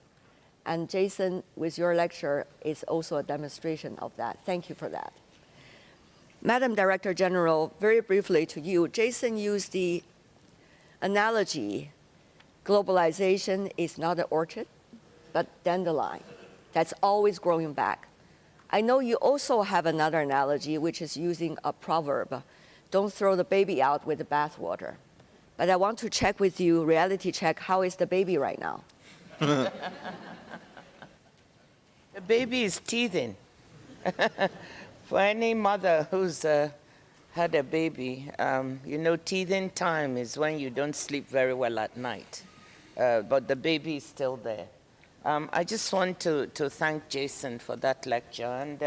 And Jason, with your lecture, is also a demonstration of that. Thank you for that. Madam Director General, very briefly to you, Jason used the analogy, globalization is not an orchid, but dandelion that's always growing back. I know you also have another analogy, which is using a proverb, don't throw the baby out with the bathwater. But I want to check with you, reality check, how is the baby right now? The baby is teething. For any mother who's had a baby, you know, teething time is when you don't sleep very well at night. But the baby is still there. I just want to thank Jason for that lecture. And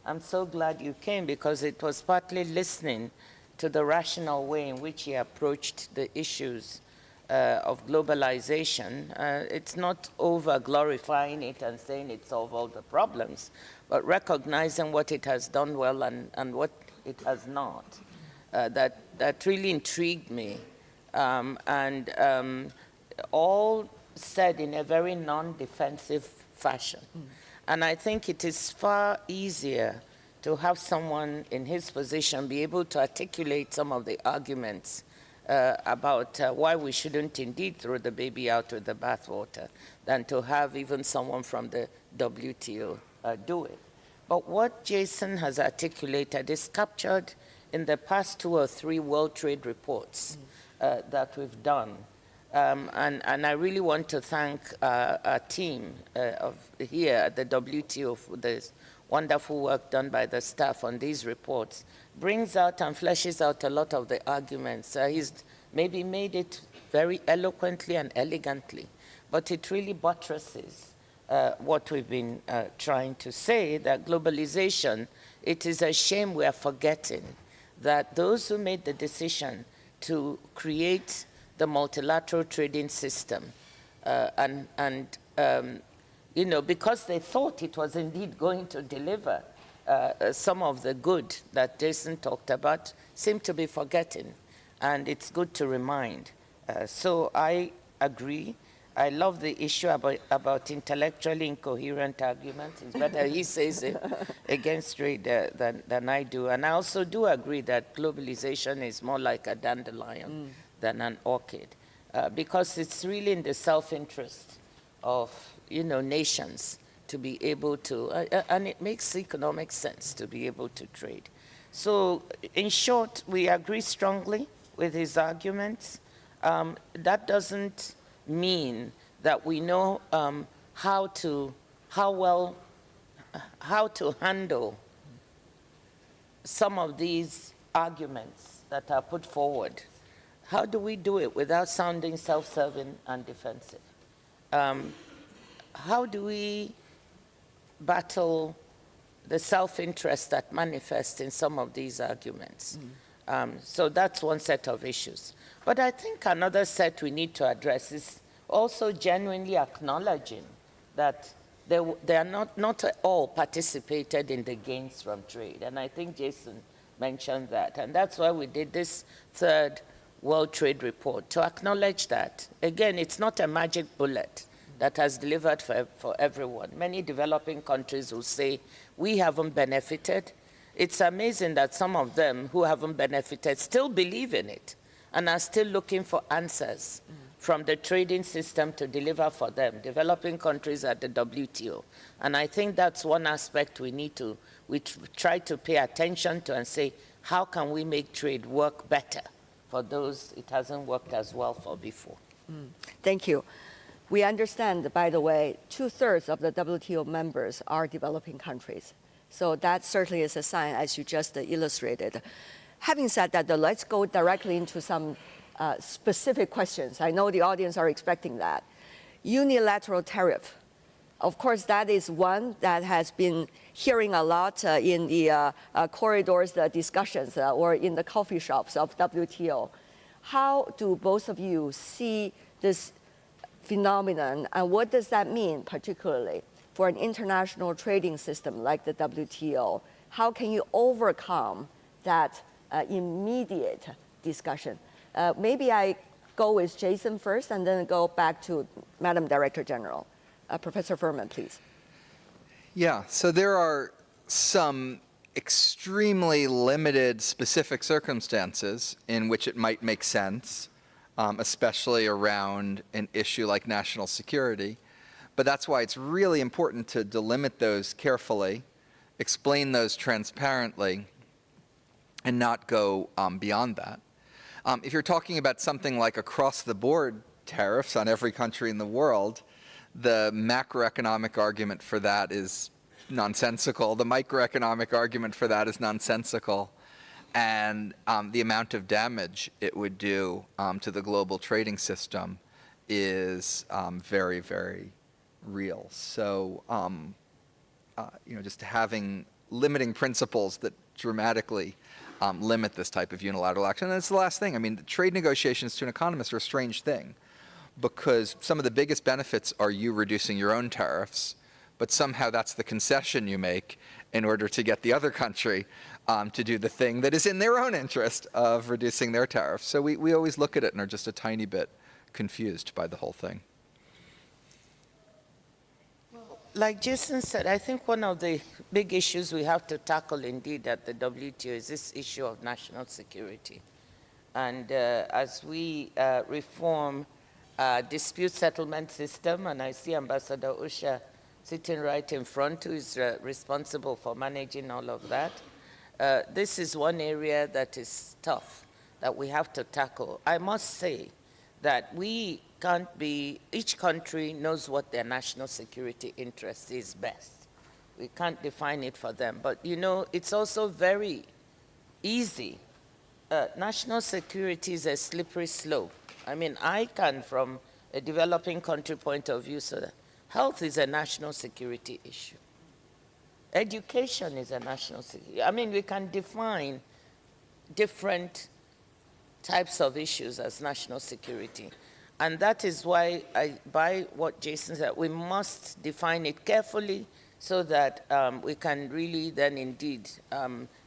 I'm so glad you came because it was partly listening to the rational way in which he approached the issues of globalization. It's not over-glorifying it and saying it solves all the problems, but recognizing what it has done well and what it has not. That really intrigued me. All said in a very non-defensive fashion. And I think it is far easier to have someone in his position be able to articulate some of the arguments about why we shouldn't indeed throw the baby out with the bathwater than to have even someone from the WTO do it. But what Jason has articulated is captured in the past 2 or 3 World Trade reports that we've done. And I really want to thank our team here at the WTO for this wonderful work done by the staff on these reports. Brings out and fleshes out a lot of the arguments. He's maybe made it very eloquently and elegantly, but it really buttresses what we've been trying to say, that globalization, it is a shame we are forgetting that those who made the decision to create the multilateral trading system, you know, because they thought it was indeed going to deliver some of the good that Jason talked about, seem to be forgetting, and it's good to remind. So I agree. I love the issue about intellectually incoherent arguments. It's better he says it against trade than I do. And I also do agree that globalization is more like a dandelion than an orchid, because it's really in the self-interest of, you know, nations to be able to, and it makes economic sense to be able to trade. So in short, we agree strongly with his arguments. That doesn't mean that we know how to handle some of these arguments that are put forward. How do we do it without sounding self-serving and defensive? How do we battle the self-interest that manifests in some of these arguments? So that's one set of issues. But I think another set we need to address is also genuinely acknowledging that they are not all participated in the gains from trade. And I think Jason mentioned that. And that's why we did this 3rd World Trade Report, to acknowledge that. Again, it's not a magic bullet that has delivered for everyone. Many developing countries will say, we haven't benefited. It's amazing that some of them who haven't benefited still believe in it and are still looking for answers from the trading system to deliver for them, developing countries at the WTO. And I think that's one aspect we try to pay attention to and say, how can we make trade work better for those it hasn't worked as well for before? Thank you. We understand, by the way, 2/3 of the WTO members are developing countries. So that certainly is a sign, as you just illustrated. Having said that, though, let's go directly into some specific questions. I know the audience are expecting that. Unilateral tariff. Of course, that is one that has been hearing a lot in the corridors, the discussions, or in the coffee shops of WTO. How do both of you see this phenomenon, and what does that mean particularly for an international trading system like the WTO? How can you overcome that immediate discussion? Maybe I go with Jason first and then go back to Madam Director General. Professor Furman, please. Yeah, so there are some extremely limited specific circumstances in which it might make sense, especially around an issue like national security. But that's why it's really important to delimit those carefully, explain those transparently, and not go beyond that. If you're talking about something like across-the-board tariffs on every country in the world, the macroeconomic argument for that is nonsensical. The microeconomic argument for that is nonsensical. And the amount of damage it would do to the global trading system is very, very real. So, just having limiting principles that dramatically limit this type of unilateral action. And that's the last thing. I mean, trade negotiations to an economist are a strange thing, because some of the biggest benefits are you reducing your own tariffs, but somehow that's the concession you make in order to get the other country to do the thing that is in their own interest of reducing their tariffs. So we always look at it and are just a tiny bit confused by the whole thing. Like Jason said, I think one of the big issues we have to tackle indeed at the WTO is this issue of national security. And as we reform dispute settlement system, and I see Ambassador Usha sitting right in front, who is responsible for managing all of that. This is one area that is tough, that we have to tackle. I must say that we can't be, each country knows what their national security interest is best. We can't define it for them, but it's also very easy. National security is a slippery slope. I mean, I can, from a developing country point of view, so that health is a national security issue. Education is a national security. I mean, we can define different types of issues as national security. And that is why I buy what Jason said. We must define it carefully so that we can really then indeed,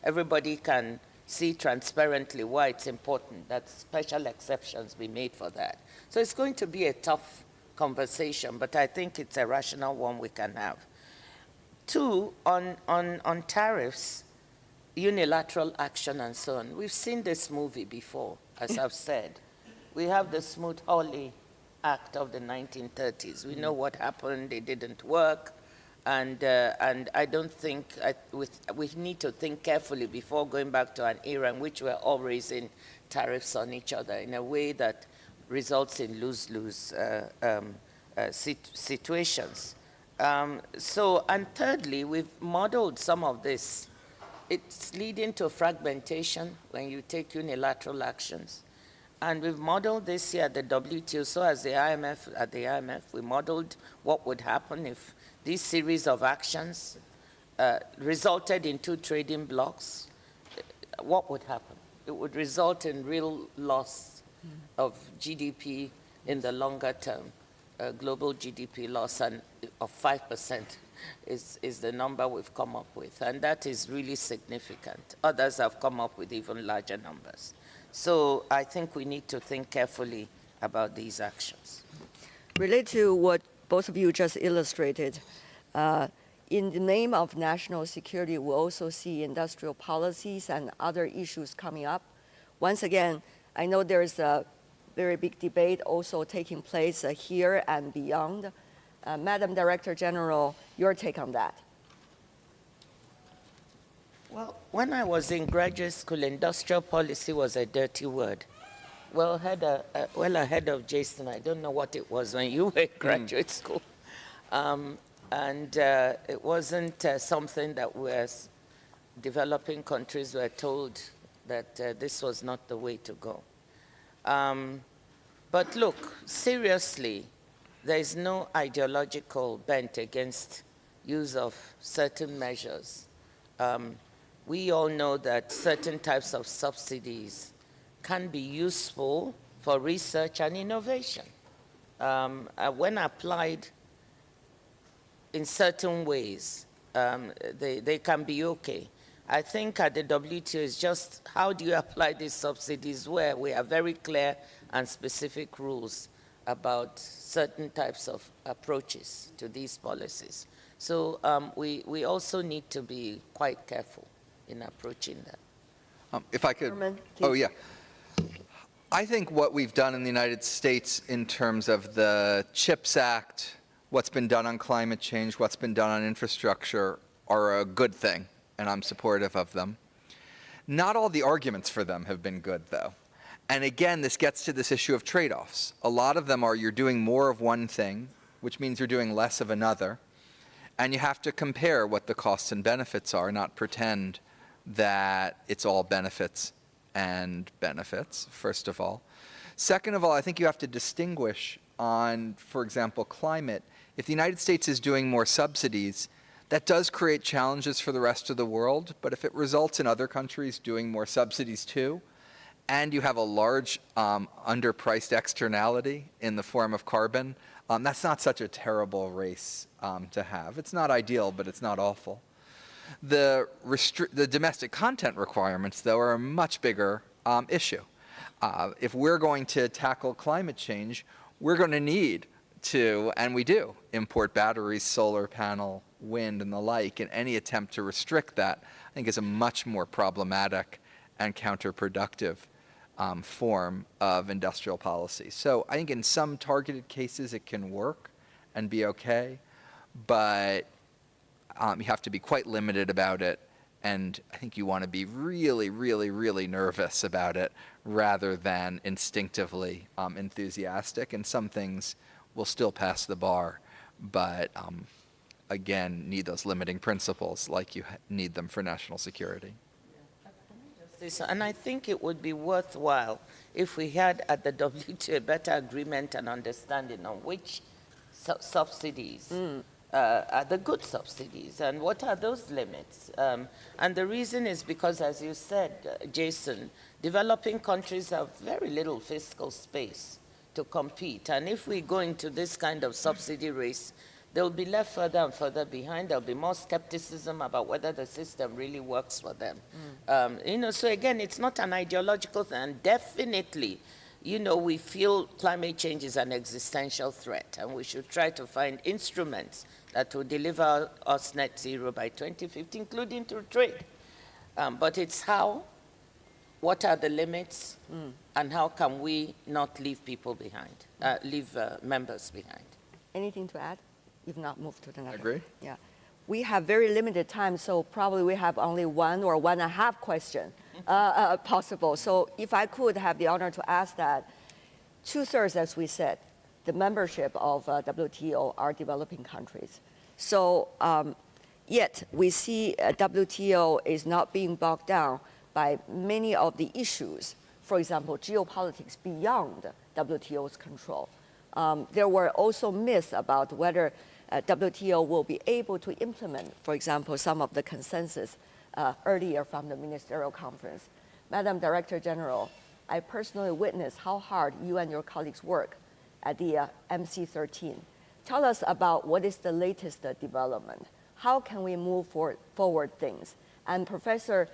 everybody can see transparently why it's important that special exceptions be made for that. So it's going to be a tough conversation, but I think it's a rational one we can have. Two, on tariffs, unilateral action and so on. We've seen this movie before, as I've said. We have the Smoot-Hawley Act of the 1930s. We know what happened, it didn't work. And I don't think, we need to think carefully before going back to an era in which we're all raising tariffs on each other in a way that results in lose-lose situations. And thirdly, we've modeled some of this. It's leading to fragmentation when you take unilateral actions. And we've modeled this here at the WTO, so as at the IMF, we modeled what would happen if this series of actions resulted in two trading blocks. What would happen? It would result in real loss of GDP in the longer term, global GDP loss of 5% is the number we've come up with. And that is really significant. Others have come up with even larger numbers. So I think we need to think carefully about these actions. Related to what both of you just illustrated, in the name of national security, we also see industrial policies and other issues coming up. Once again, I know there's a very big debate also taking place here and beyond. Madam Director General, your take on that? Well, when I was in graduate school, industrial policy was a dirty word. Well ahead of Jason, I don't know what it was when you were in graduate school. It wasn't something that developing countries were told that this was not the way to go. But look, seriously, there is no ideological bent against use of certain measures. We all know that certain types of subsidies can be useful for research and innovation. When applied in certain ways, they can be okay. I think at the WTO is just how do you apply these subsidies where we have very clear and specific rules about certain types of approaches to these policies. So we also need to be quite careful in approaching that. If I could, Furman, oh please. yeah. I think what we've done in the United States in terms of the CHIPS Act, what's been done on climate change, what's been done on infrastructure are a good thing, and I'm supportive of them. Not all the arguments for them have been good, though. And again, this gets to this issue of trade-offs. A lot of them are you're doing more of one thing, which means you're doing less of another, and you have to compare what the costs and benefits are, not pretend that it's all benefits and benefits, first of all. Second of all, I think you have to distinguish on, for example, climate. If the United States is doing more subsidies, that does create challenges for the rest of the world, but if it results in other countries doing more subsidies too, and you have a large underpriced externality in the form of carbon, that's not such a terrible race to have. It's not ideal, but it's not awful. The domestic content requirements, though, are a much bigger issue. If we're going to tackle climate change, we're going to need to, and we do, import batteries, solar panel, wind, and the like, and any attempt to restrict that, I think, is a much more problematic and counterproductive form of industrial policy. So I think in some targeted cases it can work and be okay, but you have to be quite limited about it, and I think you want to be really, really, really nervous about it rather than instinctively enthusiastic, and some things will still pass the bar, but again, need those limiting principles like you need them for national security. And I think it would be worthwhile if we had at the WTO a better agreement and understanding on which subsidies are the good subsidies and what are those limits. And the reason is because, as you said, Jason, developing countries have very little fiscal space to compete. And if we go into this kind of subsidy race, they'll be left further and further behind. There'll be more skepticism about whether the system really works for them. So again, it's not an ideological thing. And definitely, we feel climate change is an existential threat, and we should try to find instruments that will deliver us net zero by 2050, including through trade. But it's how, what are the limits, and how can we not leave people behind, leave members behind? Anything to add? If not, move to the next. I agree. Yeah. We have very limited time, so probably we have only 1 or 1.5 question possible. So if I could have the honor to ask that, 2/3, as we said, the membership of WTO are developing countries. So yet we see WTO is not being bogged down by many of the issues, for example, geopolitics beyond WTO's control. There were also myths about whether WTO will be able to implement, for example, some of the consensus earlier from the ministerial conference. Madam Director General, I personally witnessed how hard you and your colleagues work at the MC13. Tell us about what is the latest development. How can we move forward things? And Professor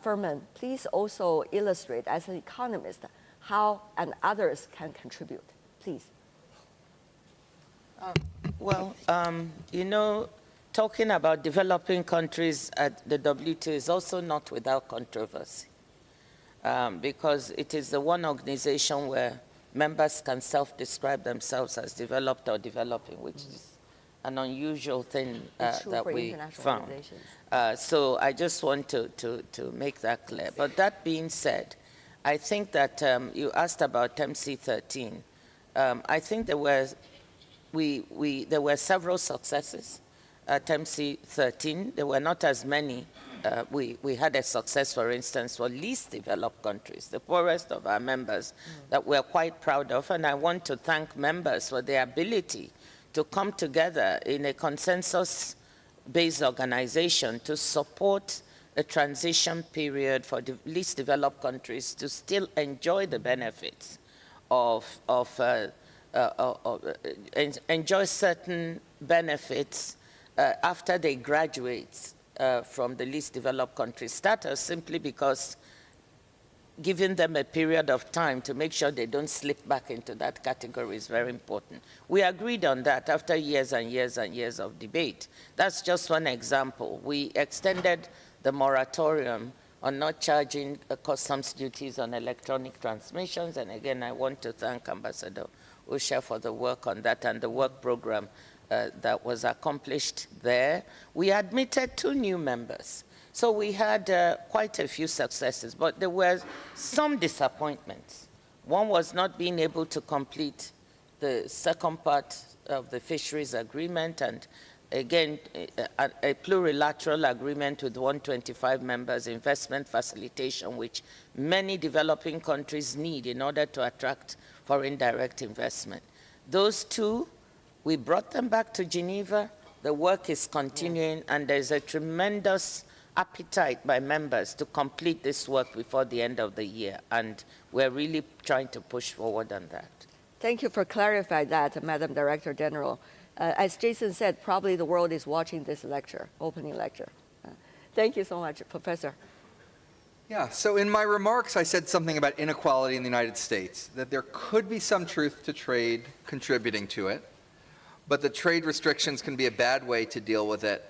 Furman, please also illustrate, as an economist, how and others can contribute, please. Well, talking about developing countries at the WTO is also not without controversy, because it is the one organization where members can self-describe themselves as developed or developing, which is an unusual thing that we found. So I just want to make that clear. But that being said, I think that you asked about MC13. I think there were several successes at MC13. There were not as many. We had a success, for instance, for least developed countries, the poorest of our members, that we're quite proud of. And I want to thank members for their ability to come together in a consensus-based organization to support a transition period for the least developed countries to still enjoy the benefits enjoy certain benefits after they graduate from the least developed country status, simply because giving them a period of time to make sure they don't slip back into that category is very important. We agreed on that after years and years and years of debate. That's just one example. We extended the moratorium on not charging customs duties on electronic transmissions, and again, I want to thank Ambassador Usha for the work on that and the work program that was accomplished there. We admitted 2 new members. So we had quite a few successes, but there were some disappointments. One was not being able to complete the second part of the fisheries agreement, and again, a plurilateral agreement with 125 members, investment facilitation, which many developing countries need in order to attract foreign direct investment. Those 2, we brought them back to Geneva. The work is continuing, and there's a tremendous appetite by members to complete this work before the end of the year, and we're really trying to push forward on that. Thank you for clarifying that, Madam Director General. As Jason said, probably the world is watching this lecture, opening lecture. Thank you so much, Professor. Yeah, so in my remarks, I said something about inequality in the United States, that there could be some truth to trade contributing to it, but that trade restrictions can be a bad way to deal with it,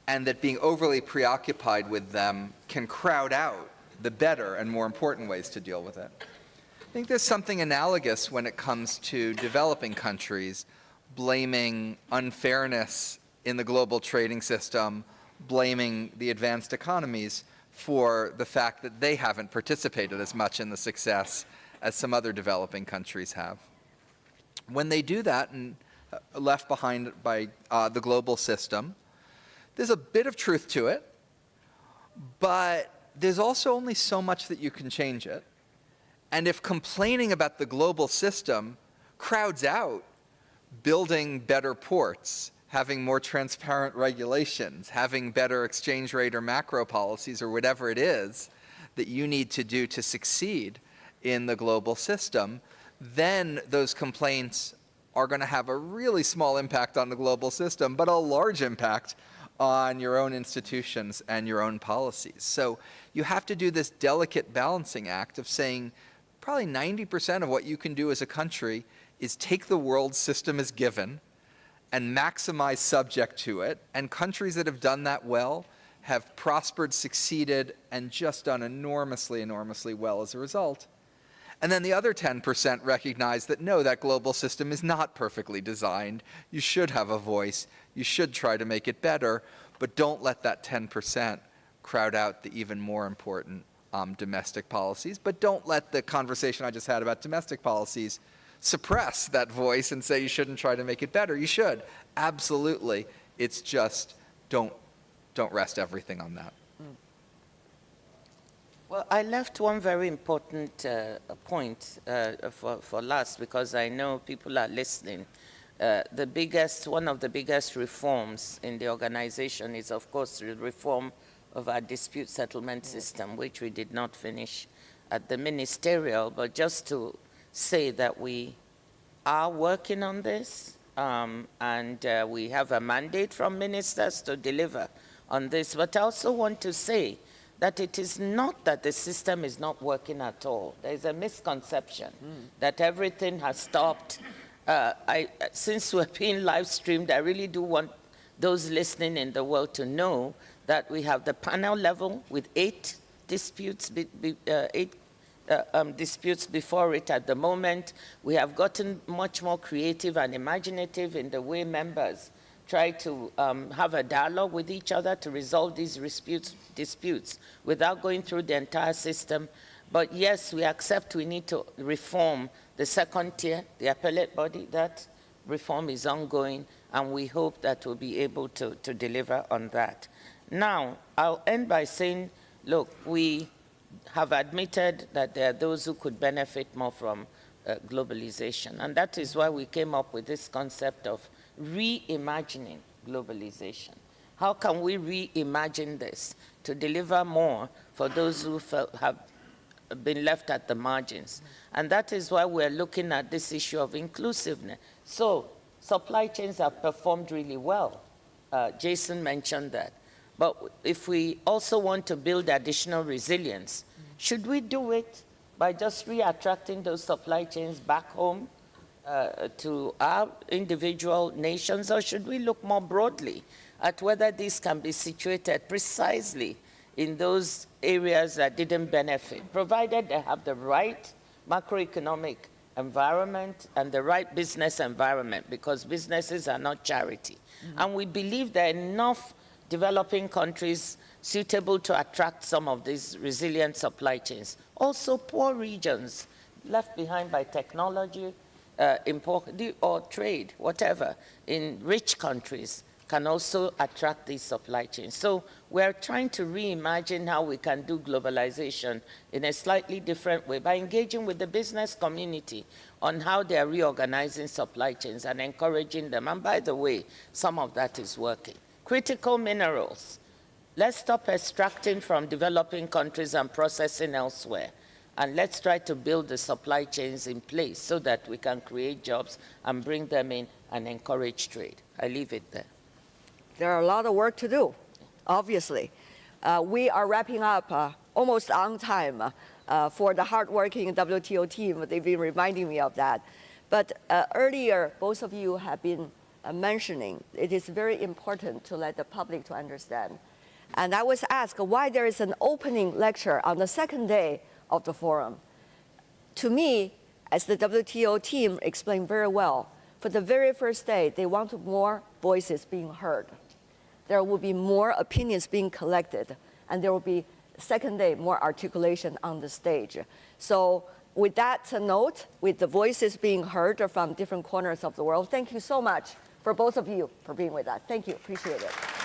and that being overly preoccupied with them can crowd out the better and more important ways to deal with it. I think there's something analogous when it comes to developing countries blaming unfairness in the global trading system, blaming the advanced economies for the fact that they haven't participated as much in the success as some other developing countries have. When they do that and left behind by the global system, there's a bit of truth to it, but there's also only so much that you can change it. And if complaining about the global system crowds out building better ports, having more transparent regulations, having better exchange rate or macro policies or whatever it is that you need to do to succeed in the global system, then those complaints are going to have a really small impact on the global system, but a large impact on your own institutions and your own policies. So you have to do this delicate balancing act of saying probably 90% of what you can do as a country is take the world system as given and maximize subject to it. And countries that have done that well have prospered, succeeded, and just done enormously, enormously well as a result. And then the other 10% recognize that no, that global system is not perfectly designed. You should have a voice. You should try to make it better, but don't let that 10% crowd out the even more important domestic policies. But don't let the conversation I just had about domestic policies suppress that voice and say you shouldn't try to make it better. You should, absolutely. It's just don't rest everything on that. Well, I left one very important point for last, because I know people are listening. One of the biggest reforms in the organization is, of course, the reform of our dispute settlement system, which we did not finish at the ministerial, but just to say that we are working on this, and we have a mandate from ministers to deliver on this. But I also want to say that it is not that the system is not working at all. There is a misconception that everything has stopped. Since we're being live streamed, I really do want those listening in the world to know that we have the panel level with 8 disputes, disputes before it at the moment. We have gotten much more creative and imaginative in the way members try to have a dialogue with each other to resolve these disputes without going through the entire system. But yes, we accept we need to reform the second tier, the appellate body. That reform is ongoing, and we hope that we'll be able to deliver on that. Now, I'll end by saying, look, we have admitted that there are those who could benefit more from globalization, and that is why we came up with this concept of reimagining globalization. How can we reimagine this to deliver more for those who have been left at the margins? And that is why we're looking at this issue of inclusiveness. So supply chains have performed really well. Jason mentioned that. But if we also want to build additional resilience, should we do it by just re-attracting those supply chains back home to our individual nations, or should we look more broadly at whether these can be situated precisely in those areas that didn't benefit, provided they have the right macroeconomic environment and the right business environment, because businesses are not charity. And we believe there are enough developing countries suitable to attract some of these resilient supply chains. Also, poor regions left behind by technology, import, or trade, whatever, in rich countries can also attract these supply chains. So we're trying to reimagine how we can do globalization in a slightly different way by engaging with the business community on how they're reorganizing supply chains and encouraging them. And by the way, some of that is working. Critical minerals. Let's stop extracting from developing countries and processing elsewhere. And let's try to build the supply chains in place so that we can create jobs and bring them in and encourage trade. I leave it there. There are a lot of work to do, obviously. We are wrapping up almost on time for the hardworking WTO team. They've been reminding me of that. But earlier, both of you have been mentioning it is very important to let the public to understand. And I was asked why there is an opening lecture on the second day of the forum. To me, as the WTO team explained very well, for the very first day, they want more voices being heard. There will be more opinions being collected, and there will be, second day, more articulation on the stage. So with that note, with the voices being heard from different corners of the world, thank you so much for both of you for being with us. Thank you, appreciate it.